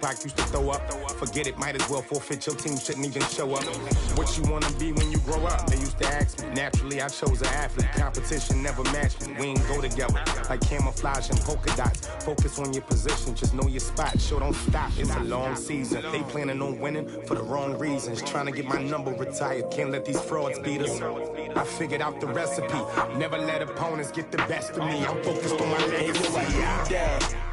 Clock used to throw up. Forget it, might as well forfeit. Your team shouldn't even show up. What you wanna be when you grow up? They used to ask me. Naturally, I chose an athlete. Competition never matched me. We ain't go together like camouflage and polka dots. Focus on your position, just know your spot. Show don't stop. It's a long season. They planning on winning for the wrong reasons. Trying to get my number retired. Can't let these frauds beat us. I figured out the recipe. Never let opponents get the best of me. I'm focused on my legacy.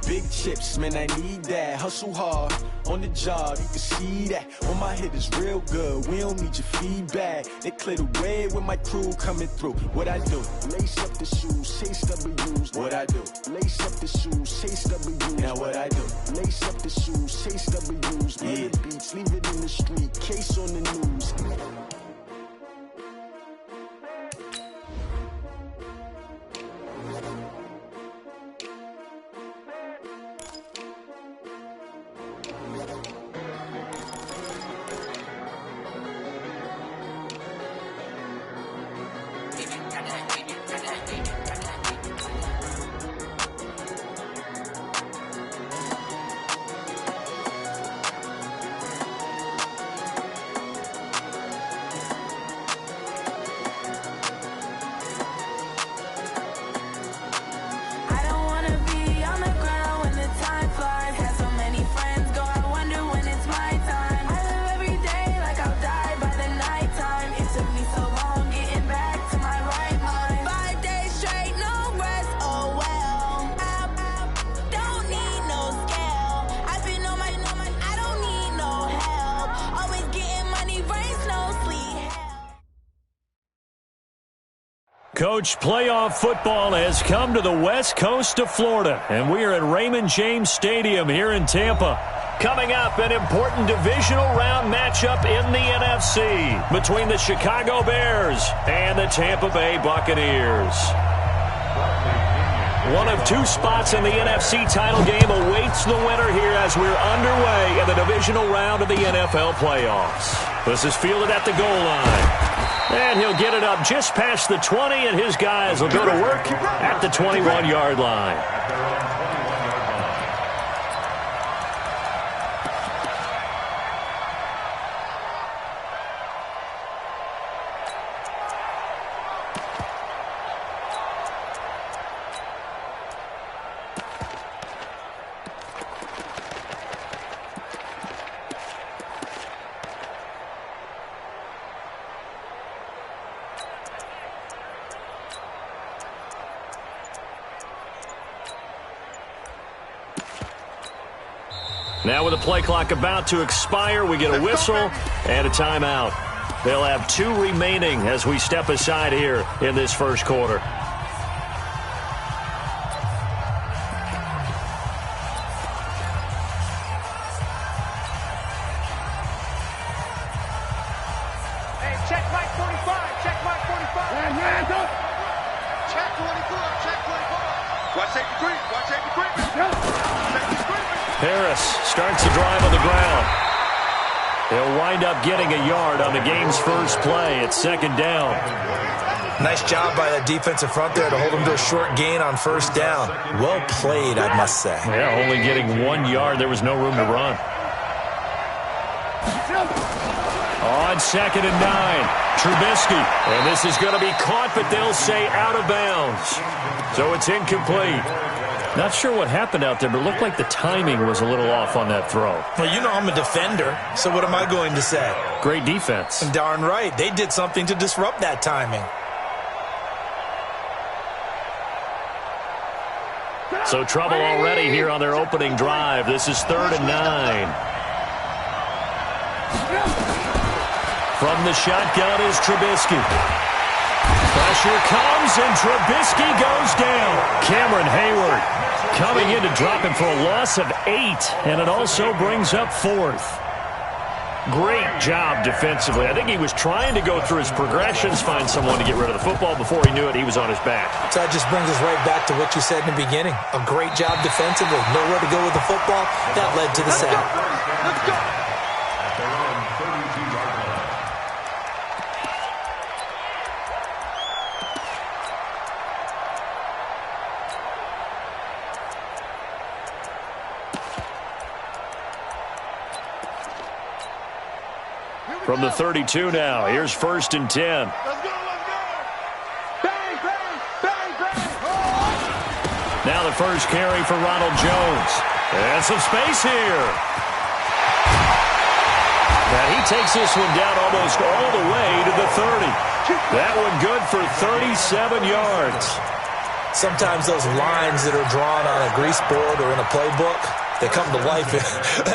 Big chips, man, I need that. Hustle hard on the job, you can see that. On my head is real good, we don't need your feedback. They clear the way with my crew coming through. What I do? Lace up the shoes, chase W's. What I do? Lace up the shoes, chase W's. Now what I do? Lace up the shoes, chase W's. Yeah. The beats, leave it in the street, case on the news. Coach, playoff football has come to the west coast of Florida, and we are at Raymond James Stadium here in Tampa. Coming up, an important divisional round matchup in the NFC between the Chicago Bears and the Tampa Bay Buccaneers. One of two spots in the NFC title game awaits the winner here as we're underway in the divisional round of the NFL playoffs. This is fielded at the goal line. And he'll get it up just past the 20, and his guys will go to work at the 21-yard line. Now with the play clock about to expire, we get a whistle and a timeout. They'll have two remaining as we step aside here in this first quarter. Hey, check Mike 45. Check Mike 45. Hands up. Check 24. Check 24. Watch safety creep. Watch safety creep. Safety creep. Harris starts the drive on the ground. He'll wind up getting a yard on the game's first play. It's second down. Nice job by that defensive front there to hold him to a short gain on first down. Well played, I must say. Yeah, only getting 1 yard. There was no room to run. On second and 9, Trubisky. And this is going to be caught, but they'll say out of bounds. So it's incomplete. Not sure what happened out there, but it looked like the timing was a little off on that throw. Well, you know I'm a defender, so what am I going to say? Great defense. And darn right. They did something to disrupt that timing. So trouble already here on their opening drive. This is 3rd and 9. From the shotgun is Trubisky. Pressure comes, and Trubisky goes down. Cameron Hayward coming in to drop him for a loss of 8, and it also brings up 4th. Great job defensively. I think he was trying to go through his progressions, find someone to get rid of the football. Before he knew it, he was on his back. So that just brings us right back to what you said in the beginning. A great job defensively. Nowhere to go with the football. That led to the sack. Let's go. From the 32 now, here's 1st and 10. Let's go, let's go. Bang, bang, bang, bang. Now the first carry for Ronald Jones. And some space here. And he takes this one down almost all the way to the 30. That one good for 37 yards. Sometimes those lines that are drawn on a grease board or in a playbook, they come to life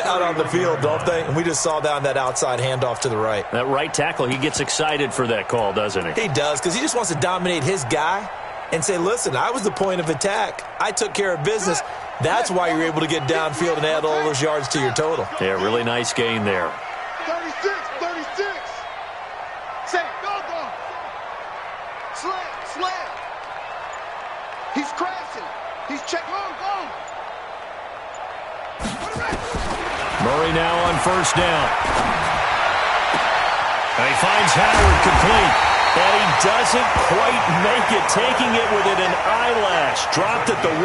out on the field, don't they? And we just saw that on that outside handoff to the right. That right tackle, he gets excited for that call, doesn't he? He does, because he just wants to dominate his guy and say, listen, I was the point of attack. I took care of business. That's why you're able to get downfield and add all those yards to your total. Yeah, really nice gain there. 36, 36. Say, go, go. Slam, slam. He's crashing. He's check, go, go. Murray now on 1st down. And he finds Howard complete. And he doesn't quite make it, taking it within an eyelash. Dropped at the 1.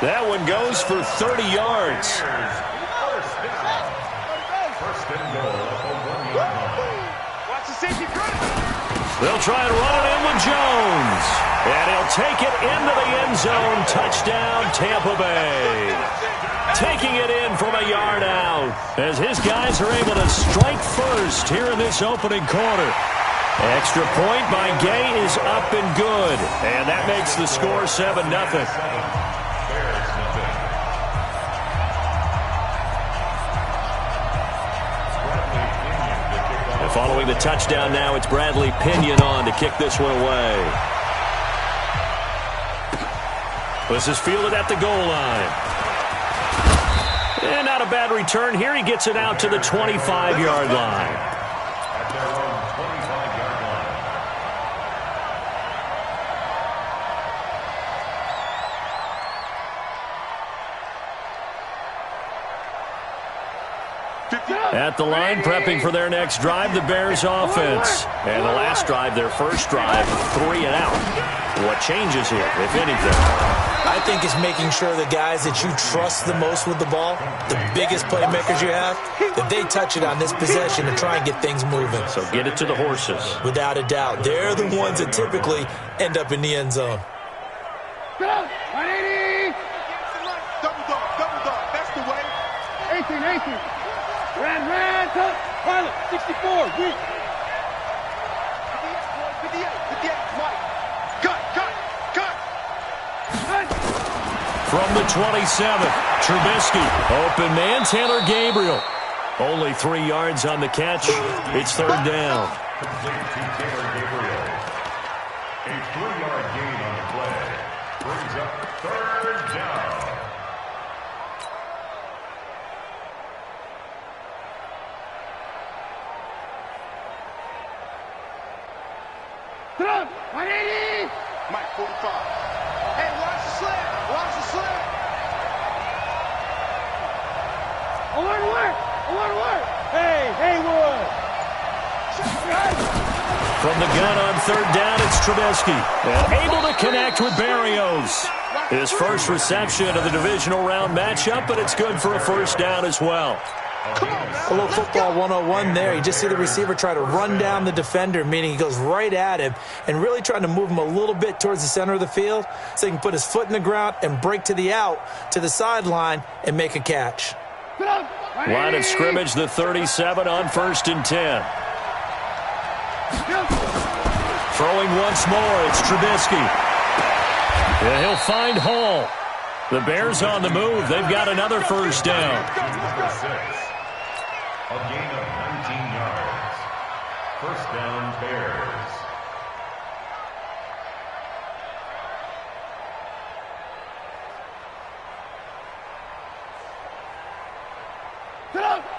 That one goes for 30 yards. Watch the safety credit. They'll try and run it in with Jones. And he'll take it into the end zone. Touchdown, Tampa Bay. Taking it in from a yard out as his guys are able to strike first here in this opening quarter. Extra point by Gay is up and good. And that makes the score 7-0. And following the touchdown now, it's Bradley Pinion on to kick this one away. This is fielded at the goal line. And not a bad return here. He gets it out to the 25-yard line. At the line, prepping for their next drive, the Bears offense. And the last drive, their first drive, 3 and out. What changes here, if anything? I think it's making sure the guys that you trust the most with the ball, the biggest playmakers you have, that they touch it on this possession to try and get things moving. So get it to the horses. Without a doubt. They're the ones that typically end up in the end zone. Go! 180! Double dog, that's the way. 18. Ran, touch, pilot, 64, weak. 58, Mike. Cut. From the 27th, Trubisky. Open man, Taylor Gabriel. Only 3 yards on the catch. It's 3rd down. Taylor Gabriel. A 3-yard gain on the play. Brings up 3rd down. Throw, 180! Mike, 45. Hey, watch the slant. I want to work. Hey, Haywood. From the gun on 3rd down, it's Trubisky. And able to connect with Barrios. His first reception of the divisional round matchup, but it's good for a 1st down as well. A little football 101 there. You just see the receiver try to run down the defender, meaning he goes right at him and really trying to move him a little bit towards the center of the field so he can put his foot in the ground and break to the out, to the sideline, and make a catch. Line of scrimmage, the 37 on 1st and 10. Throwing once more, it's Trubisky. And he'll find Hall. The Bears on the move. They've got another 1st down. A gain of 19 yards. 1st down, Bears.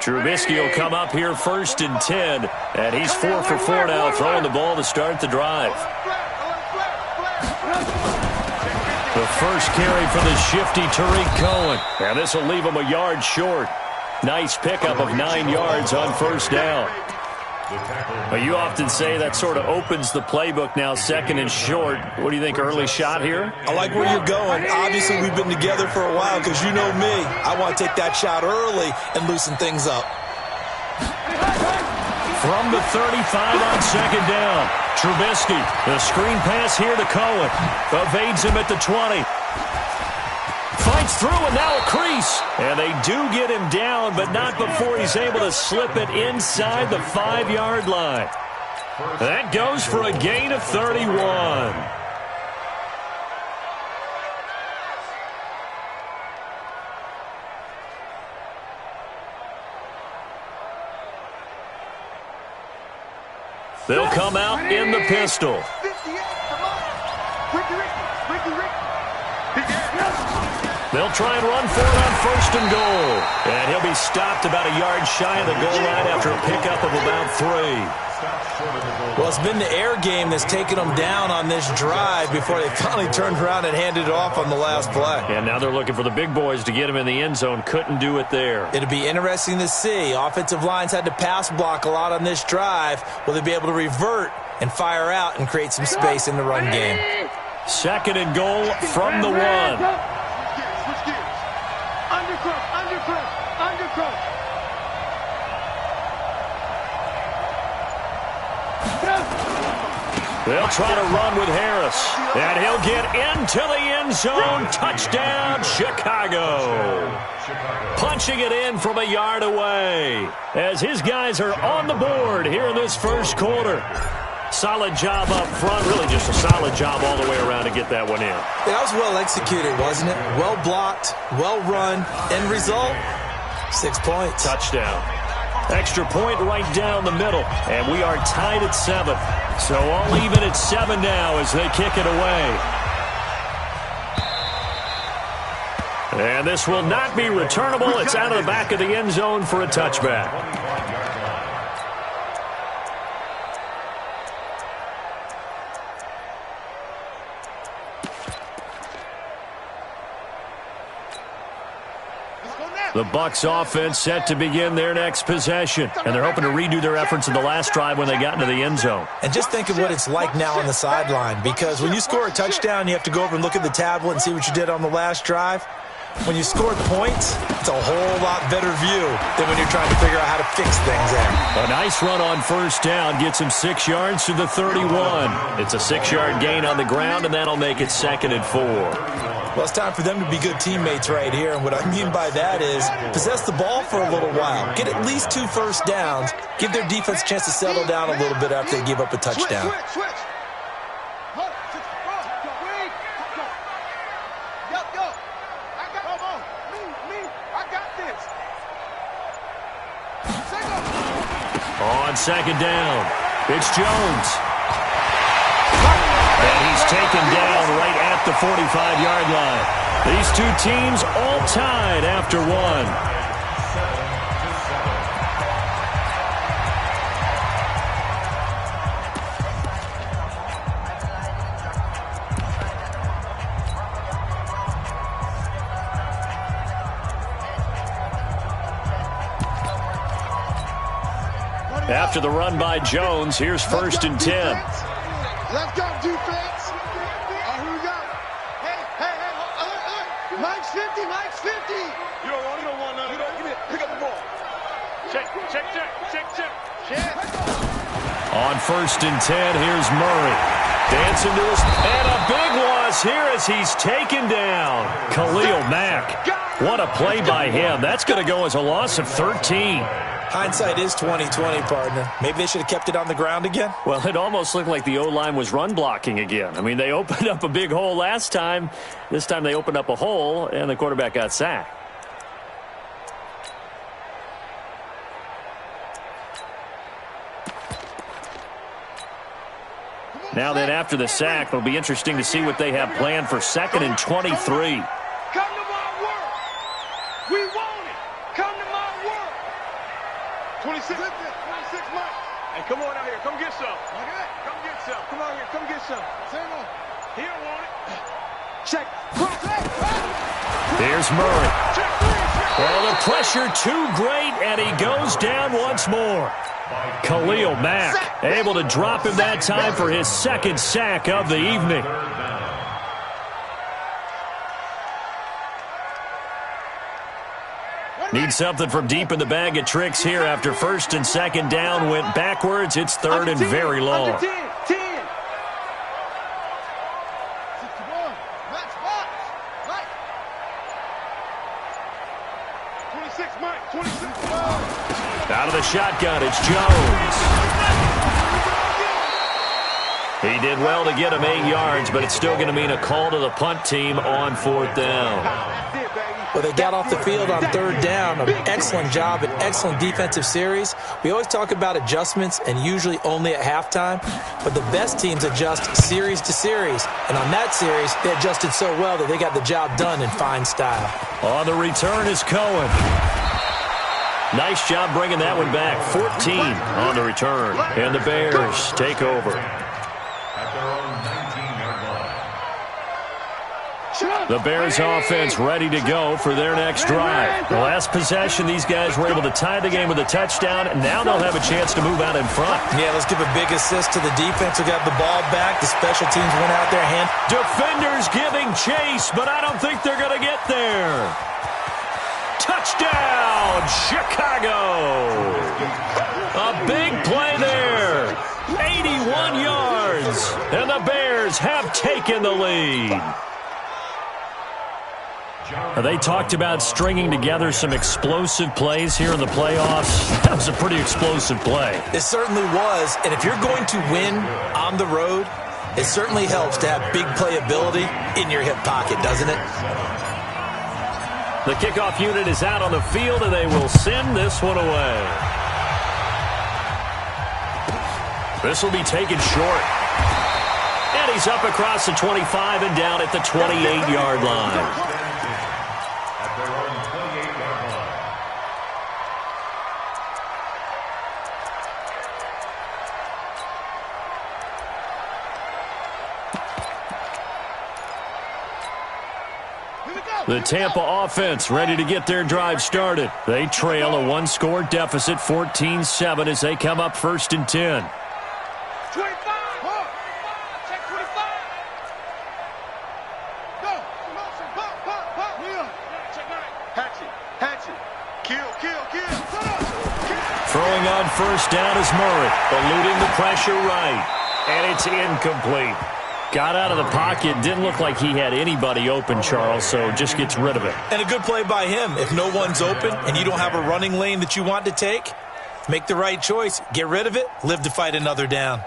Trubisky will come up here 1st and 10. And he's 4 for 4 now, throwing the ball to start the drive. The first carry for the shifty Tariq Cohen. And this will leave him a yard short. Nice pickup of 9 yards on 1st down. But you often say that sort of opens the playbook now, 2nd and short. What do you think, early shot here? I like where you're going. Obviously, we've been together for a while because you know me. I want to take that shot early and loosen things up. from the 35 on second down. Trubisky, the screen pass here to Cohen. Evades him at the 20. Fights through and now a crease. And they do get him down, but not before he's able to slip it inside the 5-yard line. That goes for a gain of 31. They'll come out in the pistol. They'll try and run for it on 1st and goal. And he'll be stopped about a yard shy of the goal line after a pickup of about 3. Well, it's been the air game that's taken them down on this drive before they finally turned around and handed it off on the last play. And now they're looking for the big boys to get him in the end zone. Couldn't do it there. It'll be interesting to see. Offensive lines had to pass block a lot on this drive. Will they be able to revert and fire out and create some space in the run game? 2nd and goal from the 1. Undercross. They'll try to run with Harris. And he'll get into the end zone. Touchdown, Chicago. Punching it in from a yard away as his guys are on the board here in this first quarter. Solid job up front. Really just a solid job all the way around to get that one in. That was well executed, wasn't it? Well blocked, well run. End result, 6 points. Touchdown. Extra point right down the middle. And we are tied at 7. So all even at 7 now as they kick it away. And this will not be returnable. It's out of the back of the end zone for a touchback. The Bucs offense set to begin their next possession. And they're hoping to redo their efforts in the last drive when they got into the end zone. And just think of what it's like now on the sideline. Because when you score a touchdown, you have to go over and look at the tablet and see what you did on the last drive. When you scored points, it's a whole lot better view than when you're trying to figure out how to fix things there. A nice run on 1st down gets him 6 yards to the 31. It's a 6-yard gain on the ground, and that'll make it 2nd and 4. Well, it's time for them to be good teammates right here. And what I mean by that is possess the ball for a little while. Get at least 2 first downs. Give their defense a chance to settle down a little bit after they give up a touchdown. Switch. On 2nd down, it's Jones. And he's taken down right at the 45-yard line. These two teams all tied after 1. After the run by Jones, here's 1st and 10. Let's go, defense. Here we go. Hey. Mike's 50. You don't want none. Give me it. Pick up the ball. Check. On 1st and 10, here's Murray. Dancing to his, and a big loss here as he's taken down. Khalil Mack. What a play by him. That's going to go as a loss of 13. Hindsight is 20/20, partner. Maybe they should have kept it on the ground again. Well, it almost looked like the O-line was run blocking again. I mean, they opened up a big hole last time. This time they opened up a hole, and the quarterback got sacked. Now then, after the sack, it'll be interesting to see what they have planned for 2nd and 23. Come to my work. We want it. Come to my work. 26 Mike. Hey, come on out here. Come get some. Come get some. Come out here. Come get some. He don't want it. Check. Here's Murray. Well, the pressure too great, and he goes down once more. Khalil Mack able to drop him that time for his 2nd sack of the evening. Need something from deep in the bag of tricks here after first and second down went backwards. It's third and very long. 10. 10. 26, Mike. 26. Out of the shotgun, it's Jones. He did well to get him 8 yards, but it's still going to mean a call to the punt team on fourth down. Well, they got off the field on third down. An excellent job, an excellent defensive series. We always talk about adjustments and usually only at halftime, but the best teams adjust series to series. And on that series, they adjusted so well that they got the job done in fine style. On the return is Cohen. Nice job bringing that one back. 14 on the return. And the Bears take over. The Bears offense ready to go for their next drive. The last possession, these guys were able to tie the game with a touchdown, and now they'll have a chance to move out in front. Yeah, let's give a big assist to the defense who got the ball back. The special teams went out there. Defenders giving chase, but I don't think they're going to get there. Touchdown, Chicago. A big play there. 81 yards, and the Bears have taken the lead. They talked about stringing together some explosive plays here in the playoffs. That was a pretty explosive play. It certainly was, and if you're going to win on the road, it certainly helps to have big playability in your hip pocket, doesn't it? The kickoff unit is out on the field, and they will send this one away. This will be taken short. And he's up across the 25 and down at the 28-yard line. The Tampa offense ready to get their drive started. They trail a one-score deficit, 14-7, as they come up first and 10. 25. Check 25. Go. Check 9. Hatchet. Kill. Throwing on first down is Murray, eluding the pressure right. And it's incomplete. Got out of the pocket. Didn't look like he had anybody open, Charles, so just gets rid of it. And a good play by him. If no one's open and you don't have a running lane that you want to take, make the right choice. Get rid of it. Live to fight another down.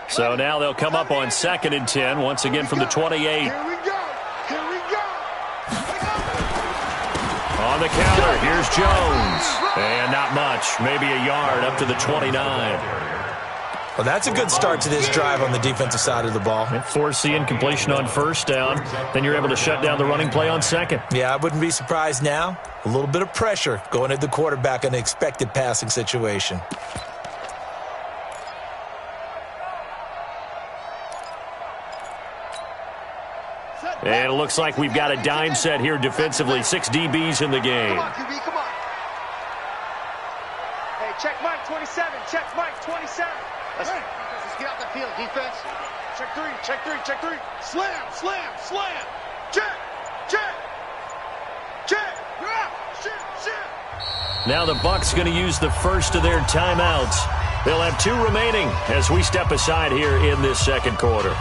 So now they'll come up on second and 10, once again from the 28. Here we go. On the counter, here's Jones. And not much, maybe a yard up to the 29. Well, that's a good start to this drive on the defensive side of the ball. Force the incompletion on first down. Then you're able to shut down the running play on second. Yeah, I wouldn't be surprised now. A little bit of pressure going at the quarterback in an expected passing situation. And it looks like we've got a dime set here defensively. 6 DBs in the game. Come on, QB, come on. Hey, check Mike 27. Check Mike 27. Let's get out the field, defense. Check 3. Slam. Check. Now the Bucs going to use the first of their timeouts. They'll have 2 remaining as we step aside here in this second quarter.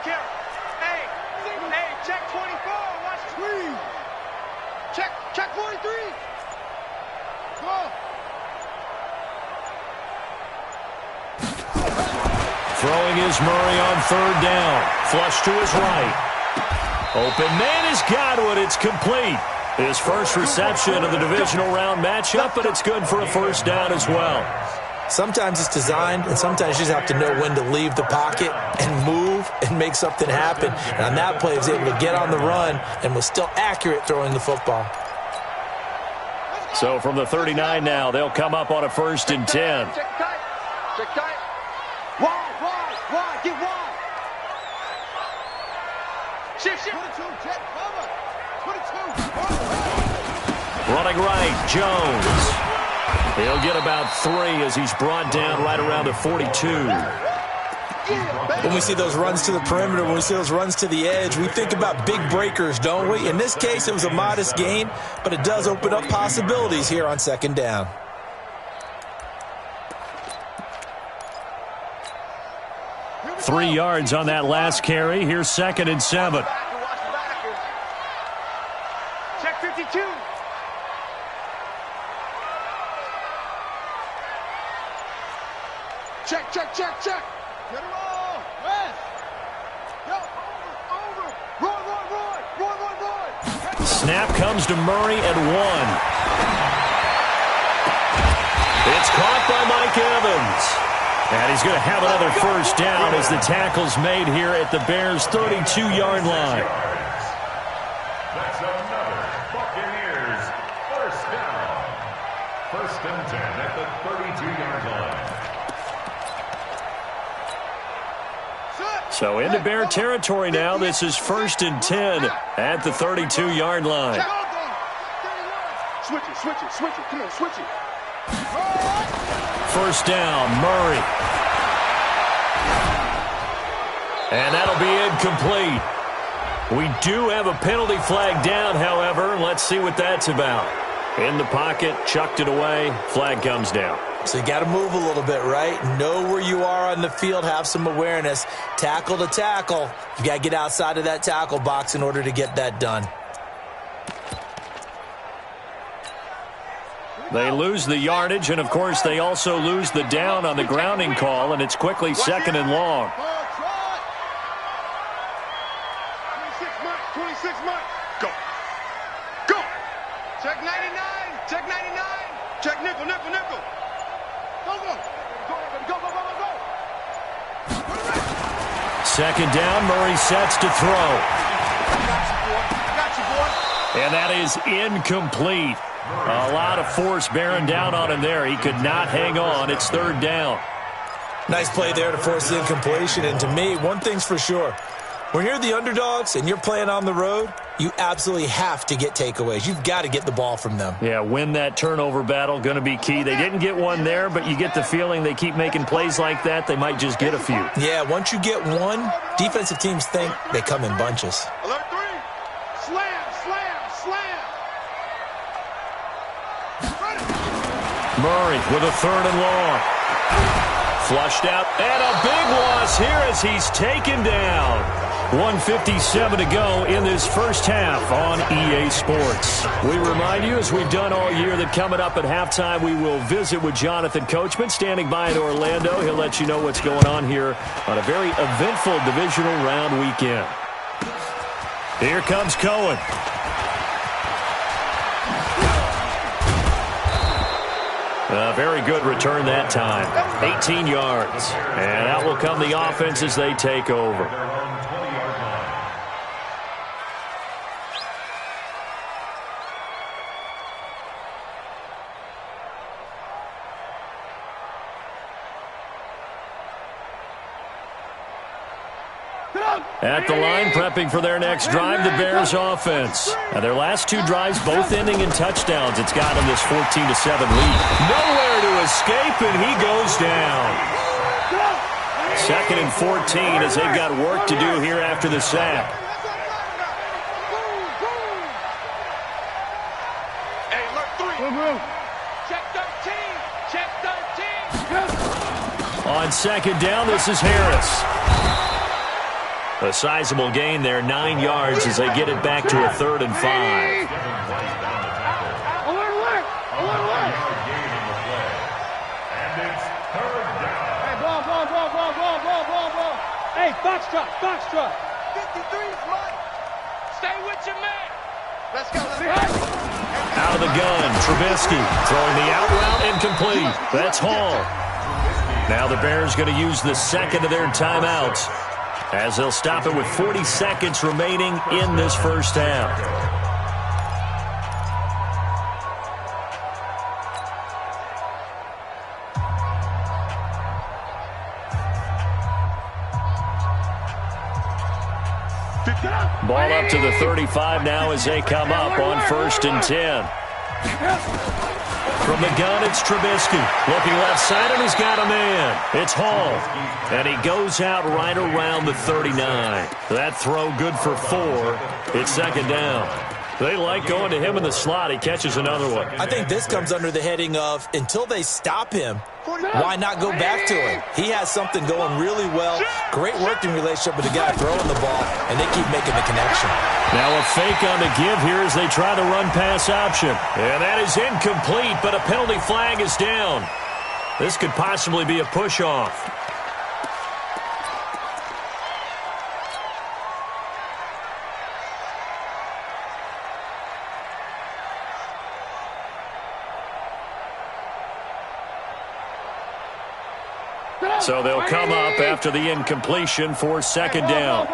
Kill. Hey, check 24. Watch 3. Check 43. Go. Throwing is Murray on third down. Flush to his right. Open man is Godwin. It's complete. His first reception of the divisional round matchup, but it's good for a first down as well. Sometimes it's designed, and sometimes you just have to know when to leave the pocket and move and make something happen. And on that play, he was able to get on the run and was still accurate throwing the football. So from the 39 now, they'll come up on a 1st and 10. Check tight. Check tight. Wide. Get wide. Shift. 22. Check cover. 22. Running right, Jones. He'll get about 3 as he's brought down right around the 42. When we see those runs to the perimeter, when we see those runs to the edge, we think about big breakers, don't we? In this case, it was a modest gain, but it does open up possibilities here on 2nd down. Three yards on that last carry. Here's 2nd and 7. Check 52. Check. Get it all. West. Go. Over. Roy. Snap comes to Murray at 1. It's caught by Mike Evans. And he's going to have another first down as the tackle's made here at the Bears' 32-yard line. That's another Buccaneers first down. 1st and 10 at the 32-yard line. So into Bear territory now. This is 1st and 10 at the 32-yard line. Switch it. Come on, switch it. First down, Murray. And that'll be incomplete. We do have a penalty flag down, however. Let's see what that's about. In the pocket, chucked it away. Flag comes down. So you got to move a little bit, right? Know where you are on the field, have some awareness. Tackle to tackle. You got to get outside of that tackle box in order to get that done. They lose the yardage, and, of course, they also lose the down on the grounding call, and it's quickly 2nd and long. 26 Mike. Go. Check 99. Check nickel. Go. 2nd down, Murray sets to throw. Got you, boy. And that is incomplete. A lot of force bearing down on him there. He could not hang on. It's 3rd down. Nice play there to force the incompletion. And to me, one thing's for sure. When you're the underdogs and you're playing on the road, you absolutely have to get takeaways. You've got to get the ball from them. Yeah, win that turnover battle, going to be key. They didn't get one there, but you get the feeling they keep making plays like that, they might just get a few. Yeah, once you get one, defensive teams think they come in bunches. Alert 3. Slam. Murray with a 3rd and long. Flushed out, and a big loss here as he's taken down. 1:57 to go in this first half on EA Sports. We remind you, as we've done all year, that coming up at halftime, we will visit with Jonathan Coachman, standing by in Orlando. He'll let you know what's going on here on a very eventful divisional round weekend. Here comes Cohen. Very good return that time. 18 yards. And that will come the offense as they take over. At the line, prepping for their next drive, the Bears offense. And their last 2 drives, both ending in touchdowns. It's got them this 14-7 lead. Nowhere to escape, and he goes down. 2nd and 14 as they've got work to do here after the sack. Hey, alert 3. Check 13. On 2nd down, this is Harris. A sizable gain there, 9 yards as they get it back to a 3rd and 5. Alert. And it's 3rd down. Hey, ball. Hey, foxtrot. 53's Mike. Stay with your man. Out of the gun, Trubisky throwing the out route incomplete. That's Hall. Now the Bears going to use the second of their timeouts as they'll stop it with 40 seconds remaining in this first half. Ball up to the 35 now as they come up on 1st and 10. From the gun, it's Trubisky. Looking left side, and he's got a man. It's Hall. And he goes out right around the 39. That throw good for 4. It's 2nd down. They like going to him in the slot. He catches another one. I think this comes under the heading of until they stop him, why not go back to him? He has something going really well. Great working relationship with the guy throwing the ball, and they keep making the connection. Now a fake on the give here as they try the run-pass option. And that is incomplete, but a penalty flag is down. This could possibly be a push-off. So they'll come up after the incompletion for 2nd down.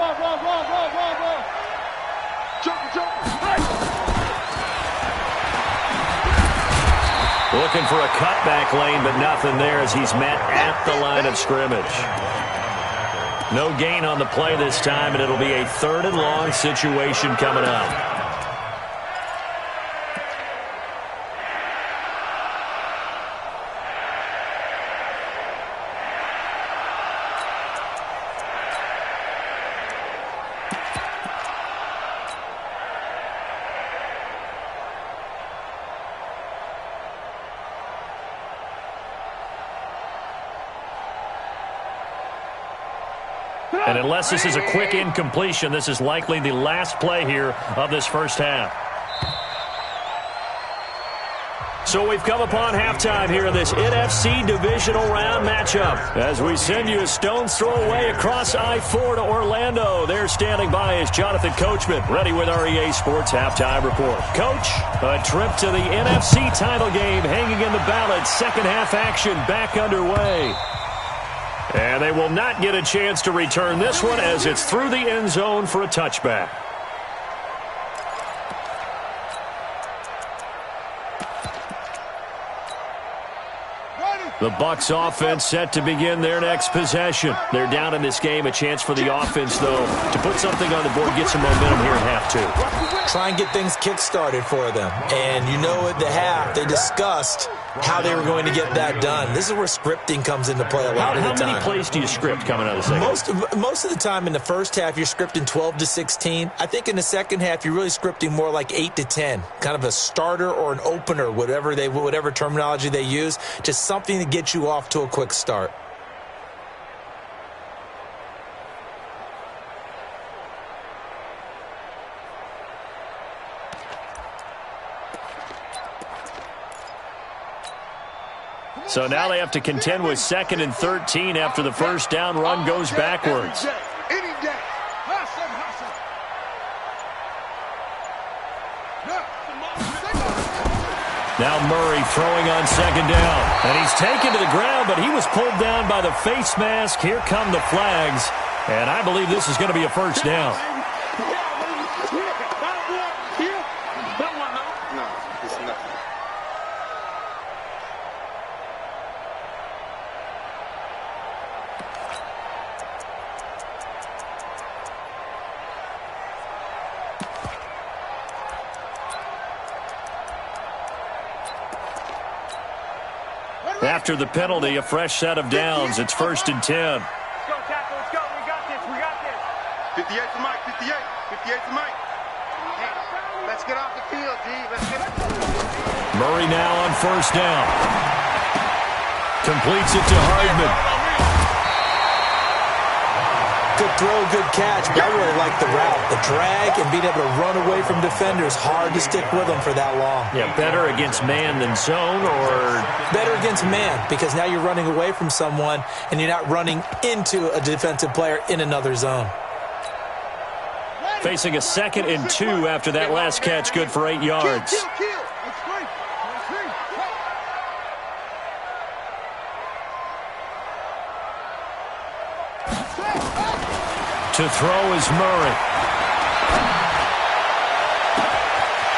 Looking for a cutback lane, but nothing there as he's met at the line of scrimmage. No gain on the play this time, and it'll be a 3rd and long situation coming up. And unless this is a quick incompletion, this is likely the last play here of this first half. So we've come upon halftime here in this NFC divisional round matchup. As we send you a stone's throw away across I-4 to Orlando. There standing by is Jonathan Coachman, ready with our EA Sports Halftime Report. Coach, a trip to the NFC title game hanging in the balance. Second half action back underway. And they will not get a chance to return this one as it's through the end zone for a touchback. The Bucs offense set to begin their next possession. They're down in this game. A chance for the offense, though, to put something on the board, get some momentum here in half 2. Try and get things kick-started for them. And you know at the half, they discussed how they were going to get that done. This is where scripting comes into play a lot of the time. How many plays do you script coming out of the second? Most of the time in the first half, you're scripting 12 to 16. I think in the second half, you're really scripting more like 8 to 10. Kind of a starter or an opener, whatever terminology they use. Just something to get you off to a quick start. So now they have to contend with 2nd and 13 after the first down run goes backwards. Now Murray throwing on 2nd down. And he's taken to the ground, but he was pulled down by the face mask. Here come the flags. And I believe this is going to be a first down. After the penalty, a fresh set of downs. It's 1st and 10. Let's go, tackle. Let's go. We got this. We got this. 58 to Mike. 58. 58 to Mike. Hey, let's get off the field, G. Let's get off the field. Murray now on 1st down. Completes it to Hardman. Good throw, good catch, but I really like the route. The drag and being able to run away from defenders, hard to stick with them for that long. Yeah, better against man than zone, or? Better against man, because now you're running away from someone and you're not running into a defensive player in another zone. Facing a 2nd and 2 after that last catch, good for 8 yards. To throw is Murray.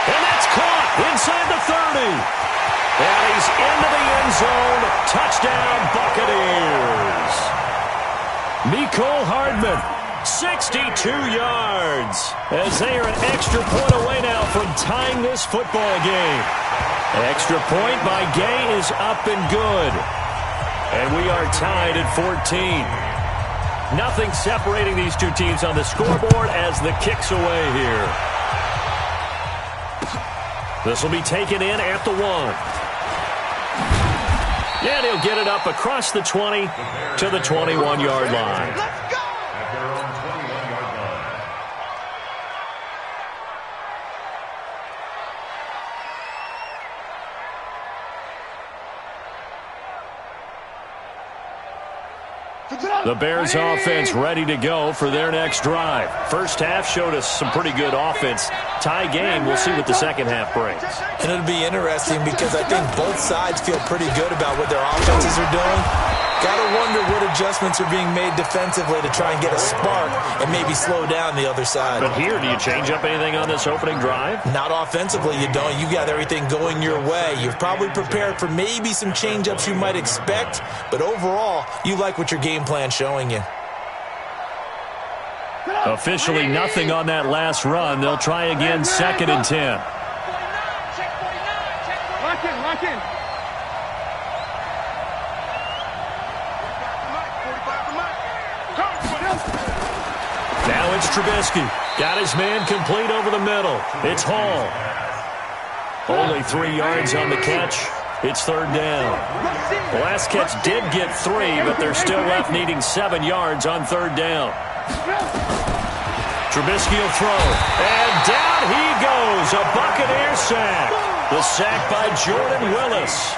And that's caught inside the 30. And he's into the end zone. Touchdown, Buccaneers. Mecole Hardman, 62 yards. As they are an extra point away now from tying this football game. Extra point by Gay is up and good. And we are tied at 14. Nothing separating these two teams on the scoreboard as the kick's away here. This will be taken in at the 1. And he'll get it up across the 20 to the 21-yard line. At their own 21-yard line. The Bears offense ready to go for their next drive. First half showed us some pretty good offense. Tie game, we'll see what the second half brings. And it'll be interesting because I think both sides feel pretty good about what their offenses are doing. Gotta wonder what adjustments are being made defensively to try and get a spark and maybe slow down the other side. But here, do you change up anything on this opening drive? Not offensively, you don't. You got everything going your way. You've probably prepared for maybe some change-ups you might expect, but overall, you like what your game plan's showing you. Officially nothing on that last run. They'll try again, 2nd and 10. Lock in. Now it's Trubisky. Got his man complete over the middle. It's Hall. Only 3 yards on the catch. It's 3rd down. The last catch did get 3, but they're still left needing 7 yards on 3rd down. Trubisky will throw. And down he goes. A Buccaneer sack. The sack by Jordan Willis.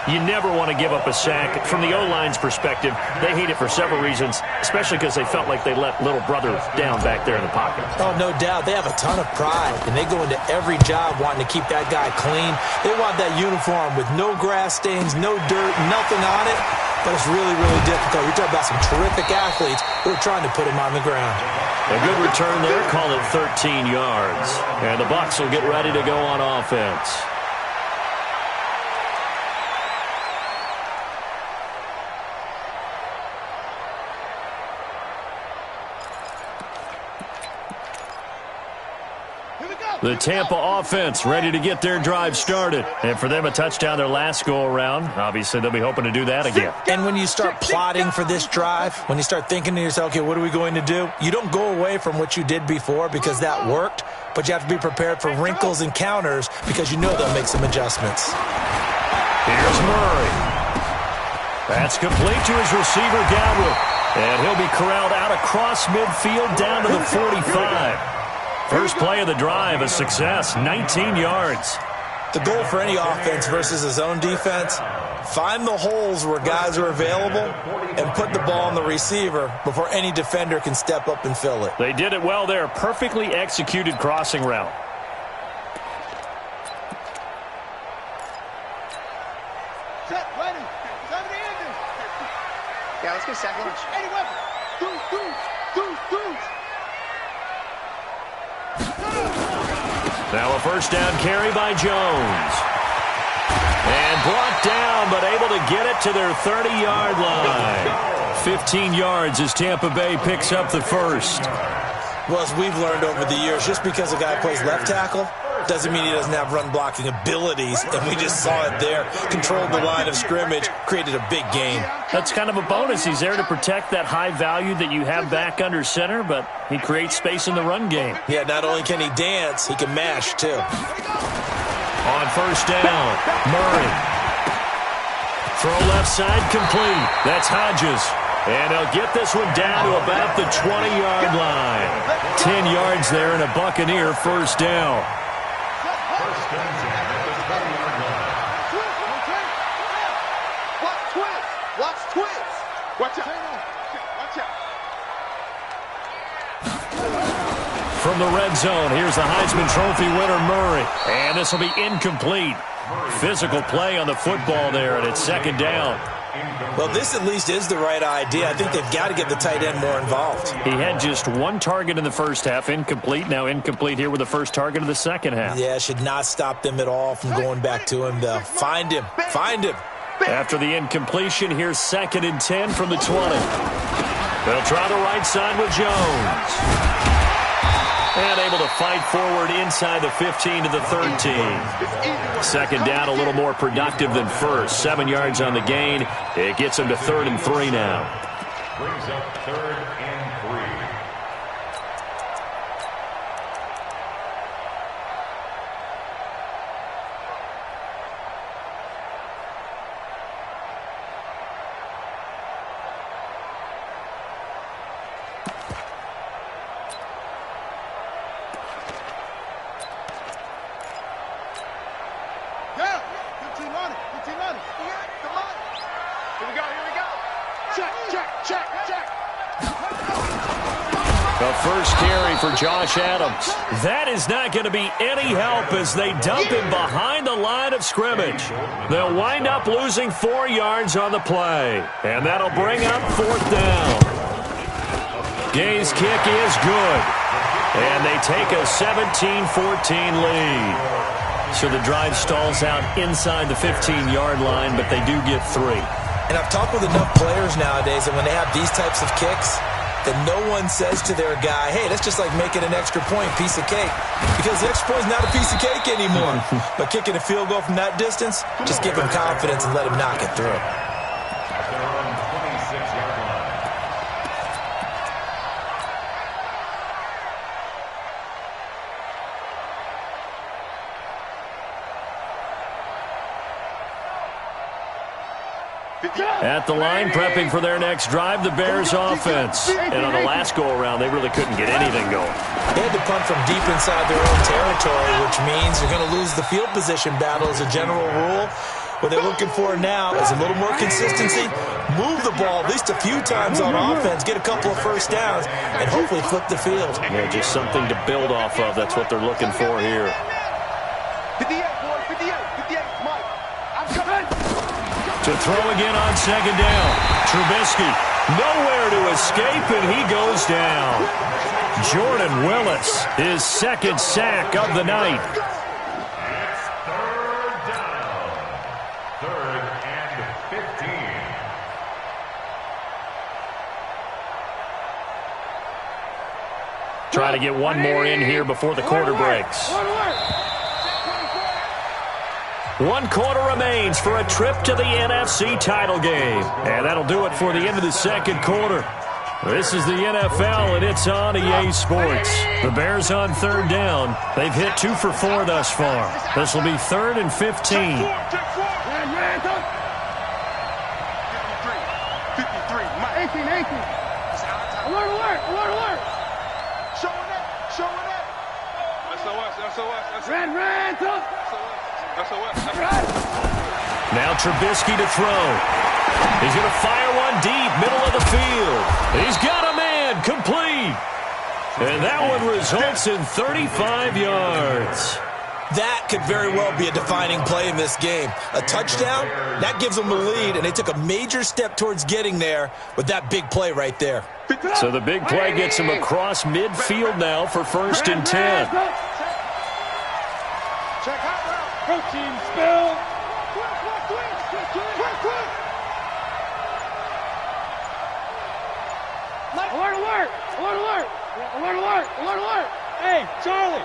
You never want to give up a sack. From the O-line's perspective, they hate it for several reasons, especially because they felt like they let little brother down back there in the pocket. Oh, no doubt. They have a ton of pride, and they go into every job wanting to keep that guy clean. They want that uniform with no grass stains, no dirt, nothing on it, but it's really, really difficult. You're talking about some terrific athletes who are trying to put him on the ground. A good return there, call it 13 yards. And the Bucs will get ready to go on offense. The Tampa offense ready to get their drive started. And for them, a touchdown their last go-around. Obviously, they'll be hoping to do that again. And when you start plotting for this drive, when you start thinking to yourself, okay, what are we going to do? You don't go away from what you did before because that worked, but you have to be prepared for wrinkles and counters because you know they'll make some adjustments. Here's Murray. That's complete to his receiver, Galbraith. And he'll be corralled out across midfield down to the 45. First play of the drive, a success, 19 yards. The goal for any offense versus his own defense, find the holes where guys are available and put the ball on the receiver before any defender can step up and fill it. They did it well there. Perfectly executed crossing route. Set, ready. 70 engines. Yeah, let's go second. 80 weapons. Deuce. Now a first down carry by Jones. And brought down, but able to get it to their 30-yard line. 15 yards as Tampa Bay picks up the first. Well, as we've learned over the years, just because a guy plays left tackle doesn't mean he doesn't have run-blocking abilities, and we just saw it there. Controlled the line of scrimmage, created a big gain. That's kind of a bonus. He's there to protect that high value that you have back under center, but he creates space in the run game. Yeah, not only can he dance, he can mash, too. On first down, Murray. Throw left side complete. That's Hodges. And he'll get this one down to about the 20-yard line. 10 yards there and a Buccaneer first down. First down at the 20-yard line. Watch twist. Watch out. from the red zone. Here's the Heisman Trophy winner, Murray. And this will be incomplete. Physical play on the football there, and it's second down. Well, this at least is the right idea. I think they've got to get the tight end more involved. He had just one target in the first half, incomplete. Now incomplete here with the first target of the second half. Yeah, should not stop them at all from going back to him, though. Find him. Find him. After the incompletion, here's 2nd and 10 from the 20. They'll try the right side with Jones. And able to fight forward inside the 15 to the 13. Second down, a little more productive than first. 7 yards on the gain. It gets them to 3rd and 3 now. Brings up 3rd and 3. The first carry for Josh Adams. That is not going to be any help as they dump him behind the line of scrimmage. They'll wind up losing 4 yards on the play. And that'll bring up 4th down. Gay's kick is good. And they take a 17-14 lead. So the drive stalls out inside the 15-yard line, but they do get 3. And I've talked with enough players nowadays that when they have these types of kicks, that no one says to their guy, hey, that's just like making an extra point, piece of cake. Because the extra point is not a piece of cake anymore. But kicking a field goal from that distance, just give him confidence and let him knock it through. At the line, prepping for their next drive, the Bears offense. And on the last go-around, they really couldn't get anything going. They had to punt from deep inside their own territory, which means you're going to lose the field position battle as a general rule. What they're looking for now is a little more consistency, move the ball at least a few times on offense, get a couple of first downs, and hopefully flip the field. Yeah, just something to build off of. That's what they're looking for here. 58, boy, 58, Mike. I'm coming. To throw again on second down. Trubisky nowhere to escape, and he goes down. Jordan Willis, his 2nd sack of the night. It's 3rd down. 3rd and 15. Try to get one more in here before the quarter breaks. 1 quarter remains for a trip to the NFC title game. And that'll do it for the end of the second quarter. This is the NFL, and it's on EA Sports. The Bears on 3rd down. They've hit 2 for 4 thus far. This will be 3rd and 15. 53, Mike. 18. Alert. Showing up. SOS. Red, tough. Now Trubisky to throw. He's going to fire one deep, middle of the field. He's got a man, complete. And that one results in 35 yards. That could very well be a defining play in this game. A touchdown, that gives them the lead, and they took a major step towards getting there with that big play right there. So the big play gets them across midfield now for 1st and 10. Check out route. Protein spill. Alert. Hey, Charlie.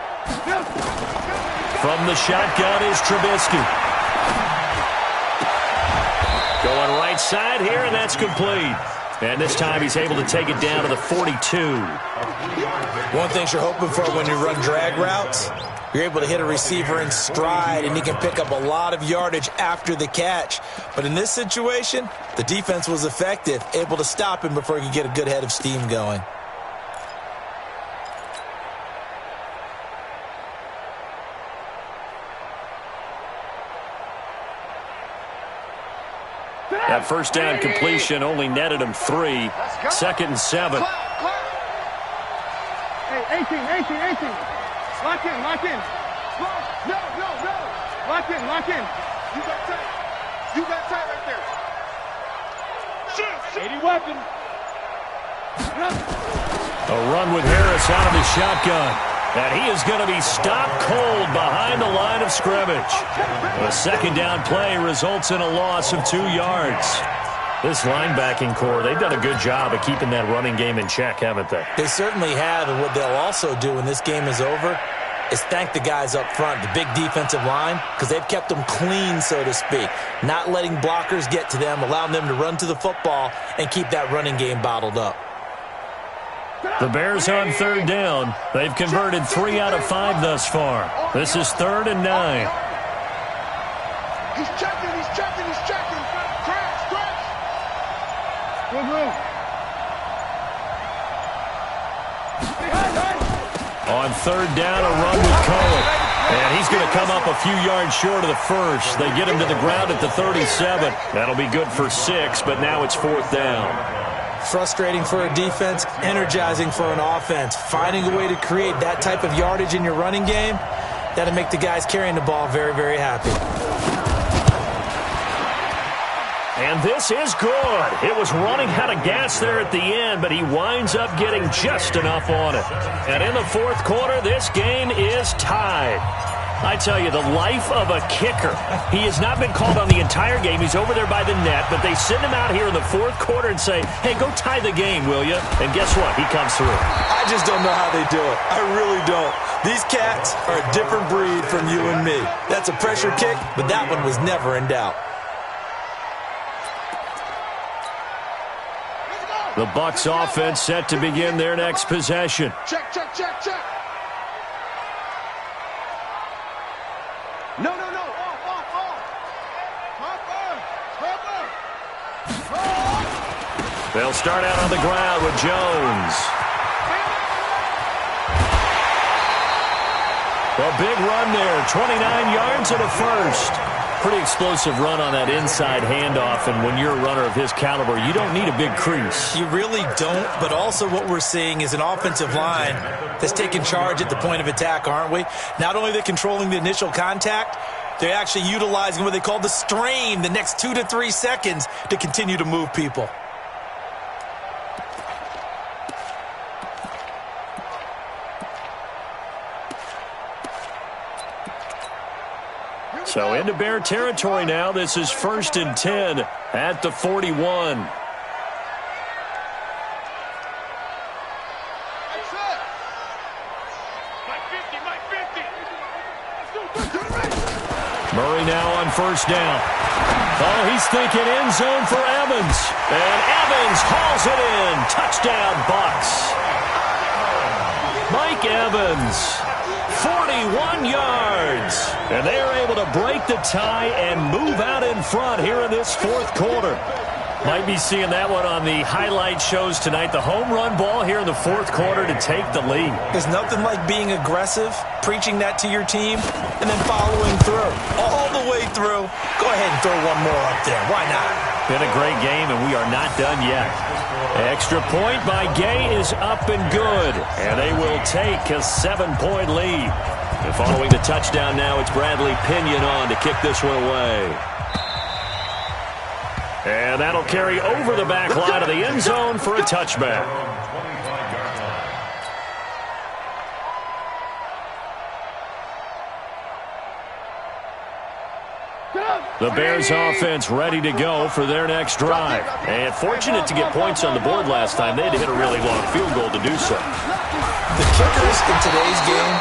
From the shotgun is Trubisky. Going right side here, and that's complete. And this time he's able to take it down to the 42. One thing you're hoping for when you run drag routes, you're able to hit a receiver in stride, and he can pick up a lot of yardage after the catch. But in this situation, the defense was effective, able to stop him before he could get a good head of steam going. That first down completion only netted him 3. 2nd and 7. Hey, 18. Lock in. No. Lock in. You got tight right there. Shoot. 80 weapon. A run with Harris out of the shotgun. And he is going to be stopped cold behind the line of scrimmage. A second down play results in a loss of 2 yards. This linebacking core, they've done a good job of keeping that running game in check, haven't they? They certainly have, and what they'll also do when this game is over is thank the guys up front, the big defensive line, because they've kept them clean, so to speak, not letting blockers get to them, allowing them to run to the football and keep that running game bottled up. The Bears on third down. They've converted 3 out of 5 thus far. This is 3rd and 9. He's checking. Crash. Good move. On third down, a run with Cohen. And he's going to come up a few yards short of the first. They get him to the ground at the 37. That'll be good for 6, but now it's 4th down. Frustrating for a defense, energizing for an offense. Finding a way to create that type of yardage in your running game, that'll make the guys carrying the ball very, very happy. And this is good. It was running out of gas there at the end, but he winds up getting just enough on it. And in the 4th quarter, this game is tied. I tell you, the life of a kicker. He has not been called on the entire game. He's over there by the net, but they send him out here in the 4th quarter and say, hey, go tie the game, will you? And guess what? He comes through. I just don't know how they do it. I really don't. These cats are a different breed from you and me. That's a pressure kick, but that one was never in doubt. The Bucs offense set to begin their next possession. Check. No. Off. They'll start out on the ground with Jones. A big run there, 29 yards and a first. Pretty explosive run on that inside handoff, and when you're a runner of his caliber, you don't need a big crease. You really don't, but also what we're seeing is an offensive line that's taking charge at the point of attack, aren't we? Not only are they controlling the initial contact, they're actually utilizing what they call the strain, the next 2 to 3 seconds, to continue to move people. So into Bear territory now. This is 1st and 10 at the 41. Murray now on 1st down. Oh, he's thinking end zone for Evans. And Evans hauls it in. Touchdown, Bucs. Mike Evans, 41 yards. And they are able to break the tie and move out in front here in this 4th quarter. Might be seeing that one on the highlight shows tonight. The home run ball here in the 4th quarter to take the lead. There's nothing like being aggressive, preaching that to your team, and then following through. All the way through. Go ahead and throw one more up there. Why not? Been a great game, and we are not done yet. Extra point by Gay is up and good, and they will take a 7-point lead. And following the touchdown now, it's Bradley Pinion on to kick this one away. And that'll carry over the back line of the end zone for a touchback. The Bears offense ready to go for their next drive. And fortunate to get points on the board last time. They had to hit a really long field goal to do so. The kickers in today's game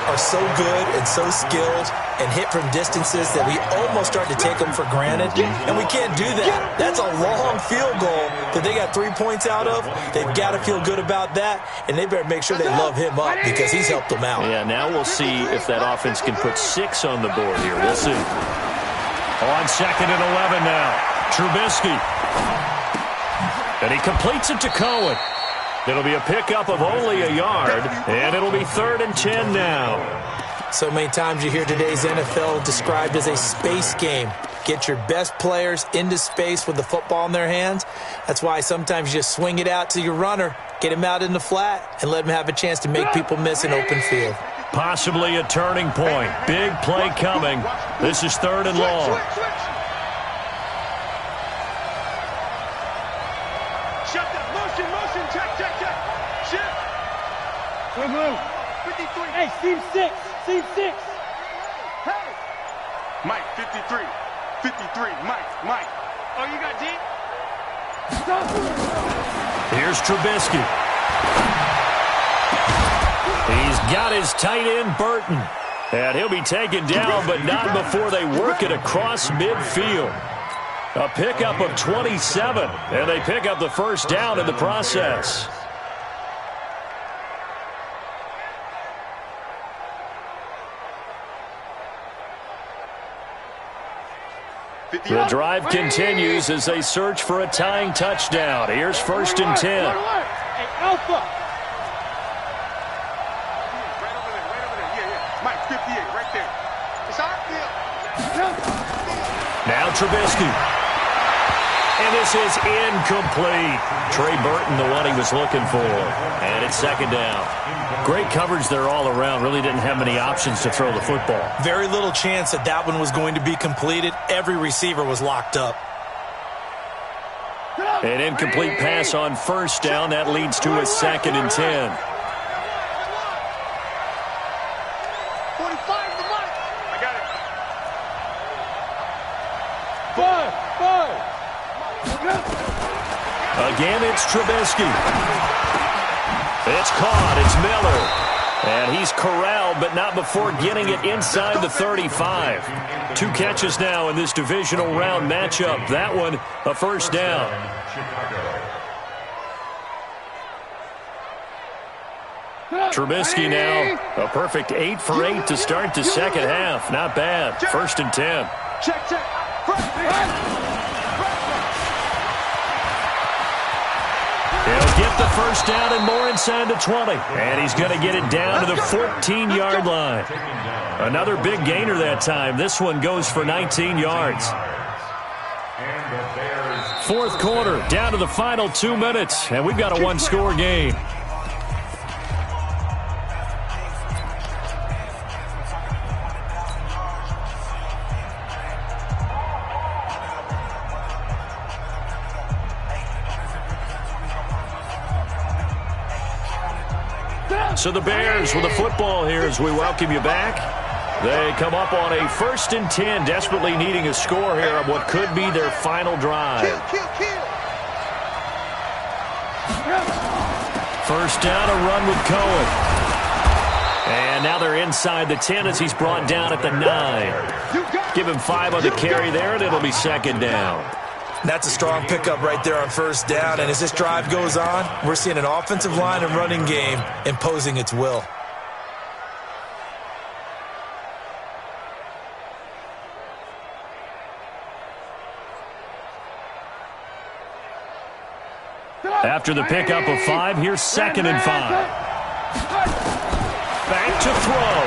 are so good and so skilled and hit from distances that we almost start to take them for granted, and we can't do that. That's a long field goal that they got 3 points out of. They've got to feel good about that, and they better make sure they love him up because he's helped them out. Yeah, now we'll see if that offense can put 6 on the board here. We'll see. On 2nd and 11 now, Trubisky. And he completes it to Cohen. It'll be a pickup of only a yard, and it'll be 3rd and 10 now. So many times you hear today's NFL described as a space game. get your best players into space with the football in their hands. That's why sometimes you just swing it out to your runner, get him out in the flat, and let him have a chance to make people miss an open field. Possibly a turning point. Big play coming. This is 3rd and long. Shut that. Motion. Check. Shift. Blue. 53. Hey, seam 6. Hey. Mike, 53. 53. Mike. Oh, you got deep? Here's Trubisky. He's got his tight end, Burton. And he'll be taken down, but not before they work it across midfield. A pickup of 27, and they pick up the first down in the process. The drive continues as they search for a tying touchdown. Here's 1st and 10. Hey, Alpha. Right over there. Yeah. Mike, 58, right there. It's our field. Now Trubisky. And this is incomplete. Trey Burton, the one he was looking for. And it's 2nd down. Great coverage there all around. Really didn't have many options to throw the football. Very little chance that one was going to be completed. Every receiver was locked up. An incomplete pass on 1st down. That leads to a 2nd and 10. 45 to Mike. I got it. 5. Again, it's Trubisky. It's caught. It's Miller. And he's corralled, but not before getting it inside the 35. 2 catches now in this divisional round matchup. That one, a 1st down. Trubisky now, a perfect 8 for 8 to start the 2nd half. Not bad. 1st and 10. Check. He'll get the first down and more inside the 20. And he's going to get it down to the 14-yard line. Another big gainer that time. This one goes for 19 yards. 4th quarter, down to the final 2 minutes. And we've got a 1-score game. So the Bears with the football here as we welcome you back. They come up on a 1st and 10, desperately needing a score here on what could be their final drive. Kill. 1st down, a run with Cohen. And now they're inside the 10 as he's brought down at the 9. Give him 5 on the carry there, and it'll be 2nd down. That's a strong pickup right there on 1st down. And as this drive goes on, we're seeing an offensive line and running game imposing its will. After the pickup of 5, here's 2nd and 5. Back to throw.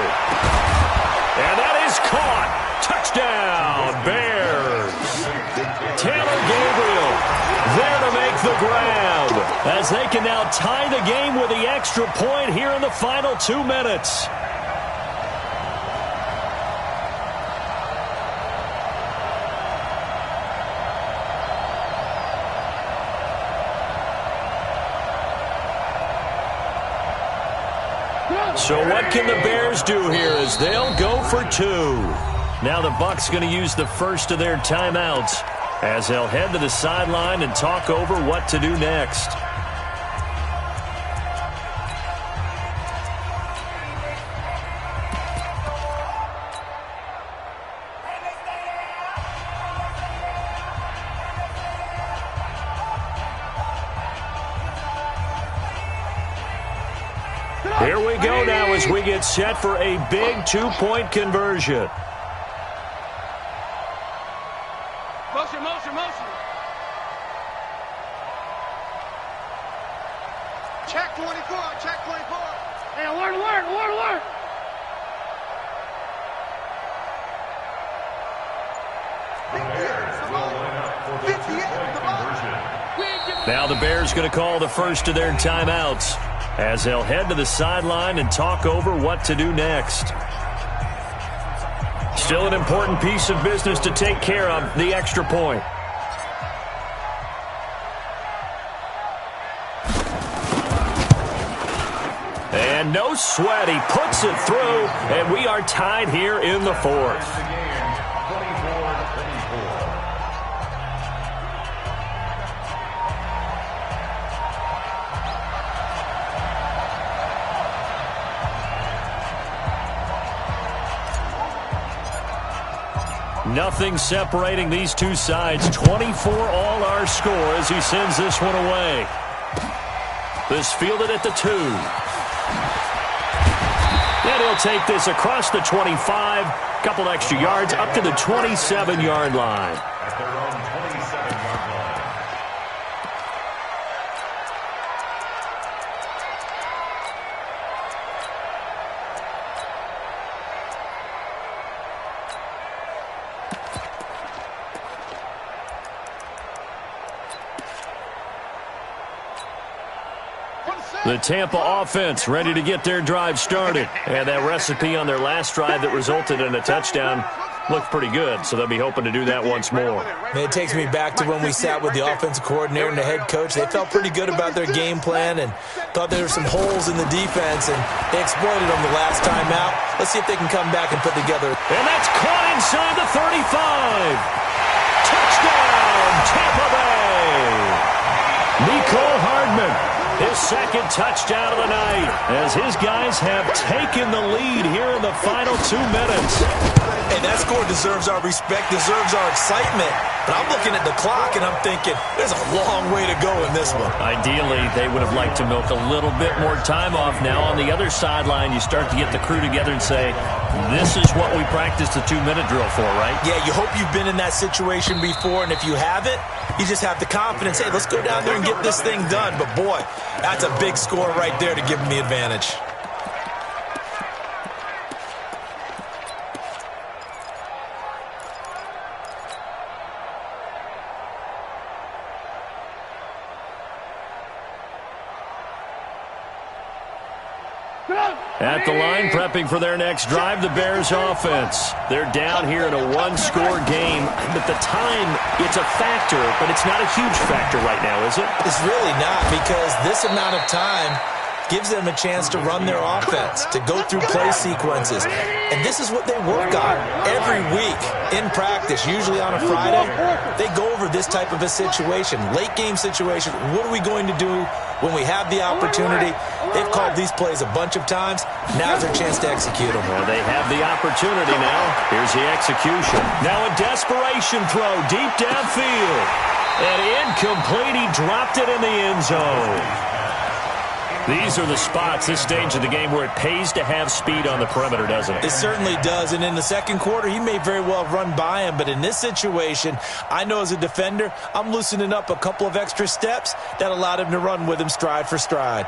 And that is caught. Touchdown, Bears. Taylor Gabriel there to make the grab as they can now tie the game with the extra point here in the final 2 minutes. So what can the Bears do here as they'll go for 2? Now the Bucs going to use the first of their timeouts as they'll head to the sideline and talk over what to do next. Here we go now as we get set for a big 2-point conversion. Motion. Check 24. Hey, alert. Now the Bears going to call the first of their timeouts as they'll head to the sideline and talk over what to do next. Still an important piece of business to take care of, the extra point. And no sweat, he puts it through, and we are tied here in the fourth. Nothing separating these two sides. 24 all our score as he sends this one away. This fielded at the 2. And he'll take this across the 25. Couple extra yards up to the 27-yard line. At their own 27-yard line. The Tampa offense ready to get their drive started. And that recipe on their last drive that resulted in a touchdown looked pretty good, so they'll be hoping to do that once more. It takes me back to when we sat with the offensive coordinator and the head coach. They felt pretty good about their game plan and thought there were some holes in the defense, and they exploited them the last time out. Let's see if they can come back and put together. And that's caught inside the 35. Touchdown, Tampa Bay. Nicole Hardman. His second touchdown of the night as his guys have taken the lead here in the final 2 minutes. Hey, that score deserves our respect, deserves our excitement. But I'm looking at the clock and I'm thinking there's a long way to go in this one. Ideally, they would have liked to milk a little bit more time off. Now on the other sideline, you start to get the crew together and say, this is what we practiced the 2-minute drill for, right? Yeah, you hope you've been in that situation before, and if you haven't, you just have the confidence, hey, let's go down there and get this thing done. But boy, that's a big score right there to give them the advantage. At the line, prepping for their next drive, the Bears offense. They're down here in a one-score game, but the time, it's a factor, but it's not a huge factor right now, is it? It's really not, because this amount of time gives them a chance to run their offense, to go through play sequences. And this is what they work on every week in practice, usually on a Friday. They go over this type of a situation, late game situation. What are we going to do when we have the opportunity? They've called these plays a bunch of times. Now's their chance to execute them. Well, they have the opportunity now. Here's the execution. Now a desperation throw deep downfield. And incomplete. He dropped it in the end zone. These are the spots, this stage of the game, where it pays to have speed on the perimeter, doesn't it? It certainly does, and in the second quarter, he may very well run by him, but in this situation, I know as a defender, I'm loosening up a couple of extra steps that allowed him to run with him stride for stride.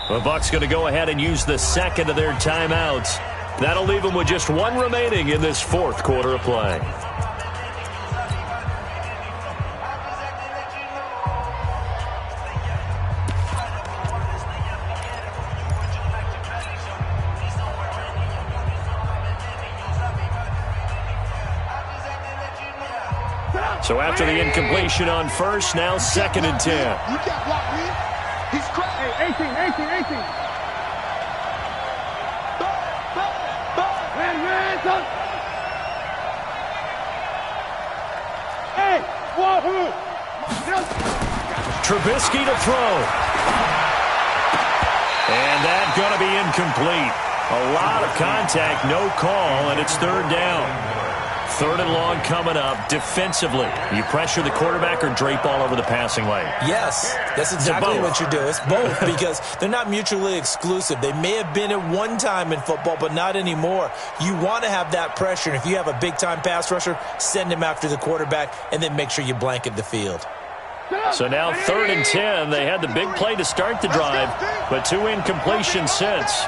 The Bucs going to go ahead and use the second of their timeouts. That'll leave them with just one remaining in this fourth quarter of play. So after the incompletion on first, now 2nd and 10. You can't block me. He's crazy. Hey, 18. Hey, Wahoo! Trubisky to throw. And that's going to be incomplete. A lot of contact, no call, and it's 3rd down. 3rd and long coming up. Defensively, you pressure the quarterback or drape all over the passing lane? Yes, that's exactly what you do. It's both, because they're not mutually exclusive. They may have been at one time in football, but not anymore. You want to have that pressure, and if you have a big-time pass rusher, send him after the quarterback, and then make sure you blanket the field. So now 3rd and 10. They had the big play to start the drive, but 2 incompletions since.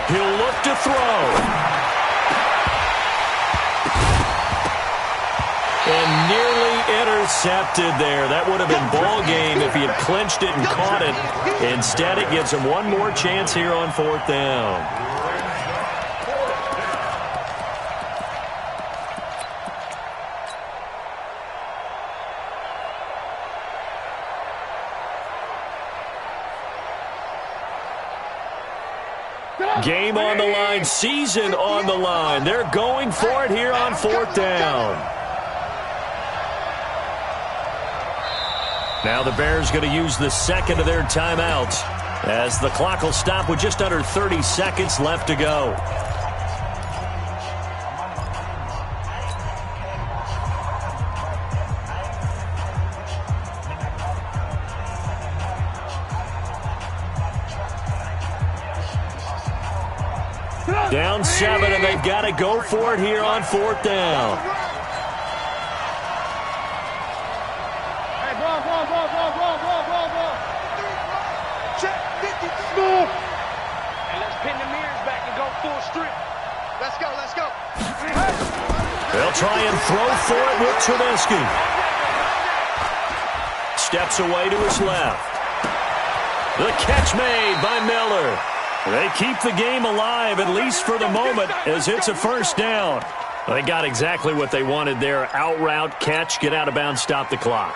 He'll look to throw. And nearly intercepted there. That would have been ball game if he had clinched it and caught it. Instead, it gives him one more chance here on 4th down. Game on the line, season on the line. They're going for it here on 4th down. Now the Bears going to use the second of their timeouts as the clock will stop with just under 30 seconds left to go. Down 7, and they've got to go for it here on 4th down. Hey, ball. Check, 50, move. And let's pin the mirrors back and go full strip. Let's go. They'll try and throw for it with Trubisky. Steps away to his left. The catch made by Miller. They keep the game alive, at least for the moment, as it's a first down. They got exactly what they wanted there. Out route, catch, get out of bounds, stop the clock.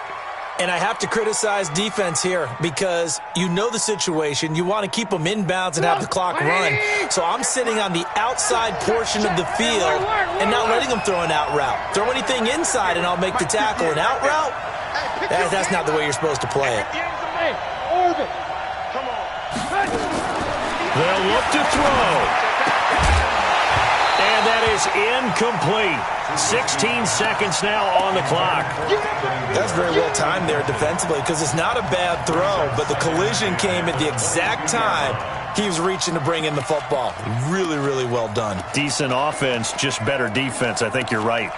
And I have to criticize defense here because you know the situation. You want to keep them inbounds and have the clock run. So I'm sitting on the outside portion of the field and not letting them throw an out route. Throw anything inside and I'll make the tackle. An out route? That's not the way you're supposed to play it. Hey, orbit. Come on. They'll look to throw. And that is incomplete. 16 seconds now on the clock. That's very well timed there defensively because it's not a bad throw, but the collision came at the exact time he was reaching to bring in the football. Really, really well done. Decent offense, just better defense. I think you're right.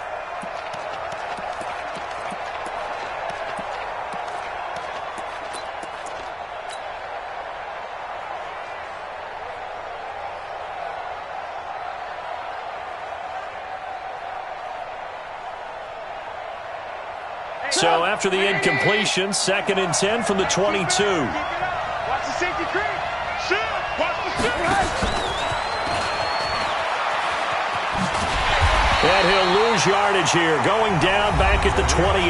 So after the incompletion, 2nd and 10 from the 22. Watch the safety creep. Shoot. Watch the shoot. And he'll lose yardage here, going down back at the 28.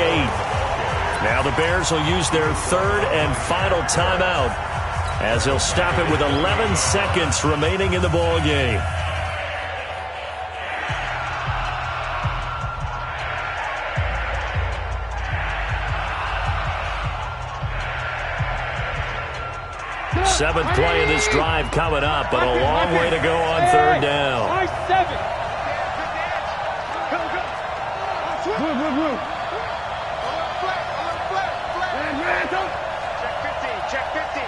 Now the Bears will use their 3rd and final timeout as they'll stop it with 11 seconds remaining in the ball game. Seventh play of this drive coming up, but a long way to go on 3rd down. Nice 7. Check 50.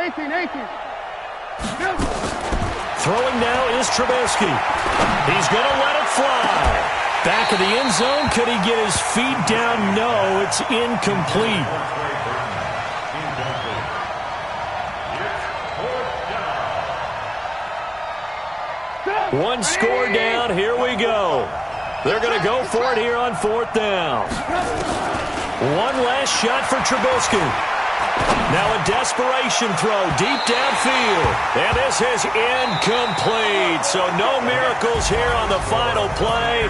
18. Throwing now is Trubisky. He's going to let it fly. Back of the end zone. Could he get his feet down? No, it's incomplete. One score down. Here we go. They're going to go for it here on 4th down. One last shot for Trubisky. Now a desperation throw deep downfield. And this is incomplete. So no miracles here on the final play.